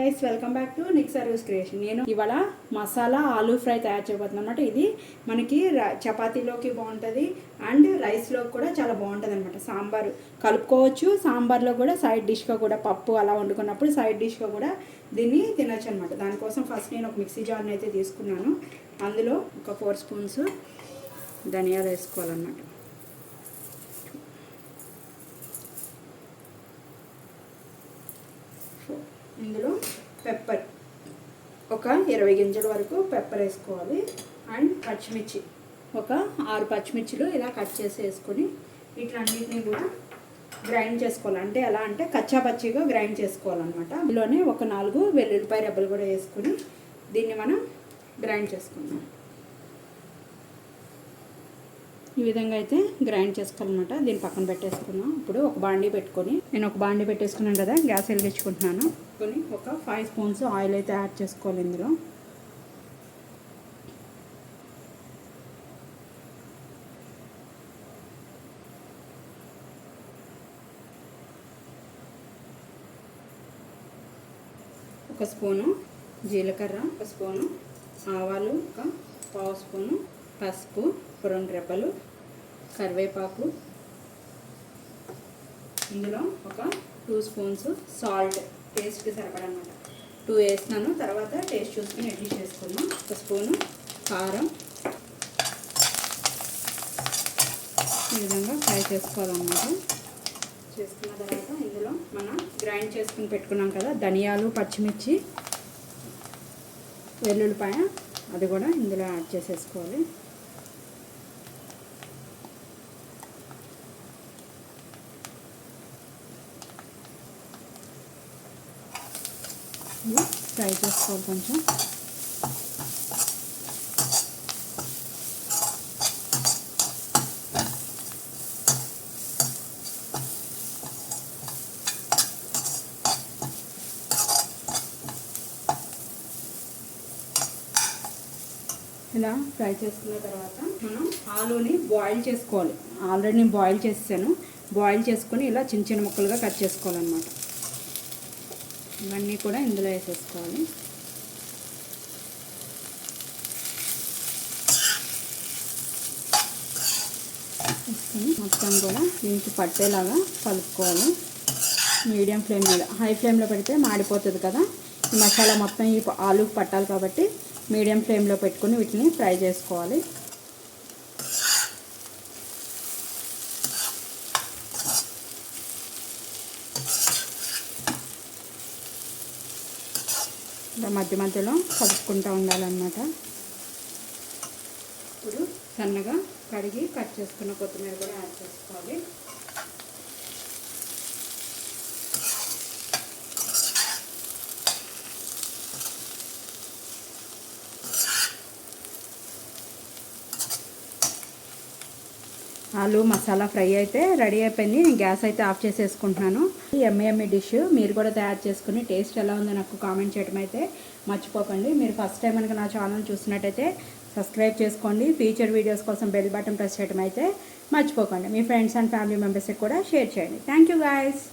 Guys, welcome back to Nick service creation. నేను ఇవాళ masala aloo fry తయారు చేయబోతున్నాను అనమాట. ఇది మనకి చపాతీలోకి బాగుంటుంది అండ్ రైస్లోకి కూడా చాలా బాగుంటుంది అనమాట. సాంబార్ కలుపుకోవచ్చు, సాంబార్లో కూడా సైడ్ డిష్గా కూడా పప్పు అలా వండుకున్నప్పుడు సైడ్ డిష్గా కూడా దీన్ని తినచ్చు అనమాట. దానికోసం ఫస్ట్ నేను ఒక మిక్సీ జార్ని అయితే తీసుకున్నాను. అందులో ఒక 4 స్పూన్స్ ధనియాలు వేసుకోవాలన్నమాట. ఇందులో పెప్పర్ ఒక 20 గింజల వరకు పెప్పర్ వేసుకోవాలి. అండ్ పచ్చిమిర్చి ఒక 6 పచ్చిమిర్చిలు ఇలా కట్ చేసి వేసుకొని వీటన్నిటిని కూడా గ్రైండ్ చేసుకోవాలి. అంటే ఎలా అంటే కచ్చా పచ్చిగా గ్రైండ్ చేసుకోవాలన్నమాట. ఇందులోనే ఒక 4 వెల్లుల్లిపాయ రెబ్బలు కూడా వేసుకొని దీన్ని మనం గ్రైండ్ చేసుకుందాం. ఈ విధంగా అయితే గ్రైండ్ చేసుకోవాలన్నమాట. దీన్ని పక్కన పెట్టేసుకుందాం. ఇప్పుడు ఒక బాండీ పెట్టుకొని నేను ఒక బాండీ పెట్టేసుకున్నాను కదా, గ్యాస్ వెలిగించుకుంటున్నాను. కొని ఒక 5 స్పూన్స్ ఆయిల్ అయితే యాడ్ చేసుకోవాలి. ఇందులో ఒక స్పూను జీలకర్ర, ఒక స్పూను ఆవాలు, ఒక 1/2 స్పూను పసుపు, 2 రెబ్బలు కరివేపాకు, ఇందులో ఒక 2 స్పూన్స్ సాల్ట్ టేస్ట్కి సరిపడనమాట. 2 వేస్తున్నాను. తర్వాత టేస్ట్ చూసుకుని అడ్జస్ట్ చేసుకున్నాం. ఒక స్పూను కారం. ఈ విధంగా ఫ్రై చేసుకోవాలన్నమాట. చేసుకున్న తర్వాత ఇందులో మనం గ్రైండ్ చేసుకుని పెట్టుకున్నాం కదా ధనియాలు, పచ్చిమిర్చి, వెల్లుల్లిపాయ, అది కూడా ఇందులో యాడ్ చేసేసుకోవాలి. ఫ్రై చేసుకోవాలి కొంచెం. ఇలా ఫ్రై చేసుకున్న తర్వాత మనం ఆలూని బాయిల్ చేసుకోవాలి. ఆల్రెడీ నేను బాయిల్ చేసాను. బాయిల్ చేసుకొని ఇలా చిన్న చిన్న ముక్కలుగా కట్ చేసుకోవాలన్నమాట. ఇవన్నీ కూడా ఇందులో వేసేసుకోవాలి. వేసుకొని మొత్తం కూడా దీనికి పట్టేలాగా కలుపుకోవాలి. మీడియం ఫ్లేమ్ మీద, హై ఫ్లేమ్లో పెడితే మాడిపోతుంది కదా. ఈ మసాలా మొత్తం ఈ ఆలూకి పట్టాలి కాబట్టి మీడియం ఫ్లేమ్లో పెట్టుకొని వీటిని ఫ్రై చేసుకోవాలి. ఇలా మధ్య మధ్యలో కలుపుకుంటూ ఉండాలన్నమాట. ఇప్పుడు సన్నగా కడిగి కట్ చేసుకున్న కొత్తిమీర కూడా యాడ్ చేసుకోవాలి. ఆలు మసాలా ఫ్రై అయితే రెడీ అయిపోయింది. నేను గ్యాస్ అయితే ఆఫ్ చేసేసుకుంటున్నాను. ఎమ్మె డిష్ మీరు కూడా తయారు చేసుకుని టేస్ట్ ఎలా ఉందో నాకు కామెంట్ చేయడం అయితే మర్చిపోకండి. మీరు ఫస్ట్ టైం కనుక నా ఛానల్ చూసినట్టయితే సబ్స్క్రైబ్ చేసుకోండి. ఫ్యూచర్ వీడియోస్ కోసం బెల్ బటన్ ప్రెస్ చేయడం అయితే మర్చిపోకండి. మీ ఫ్రెండ్స్ అండ్ ఫ్యామిలీ మెంబర్స్కి కూడా షేర్ చేయండి. Thank you guys.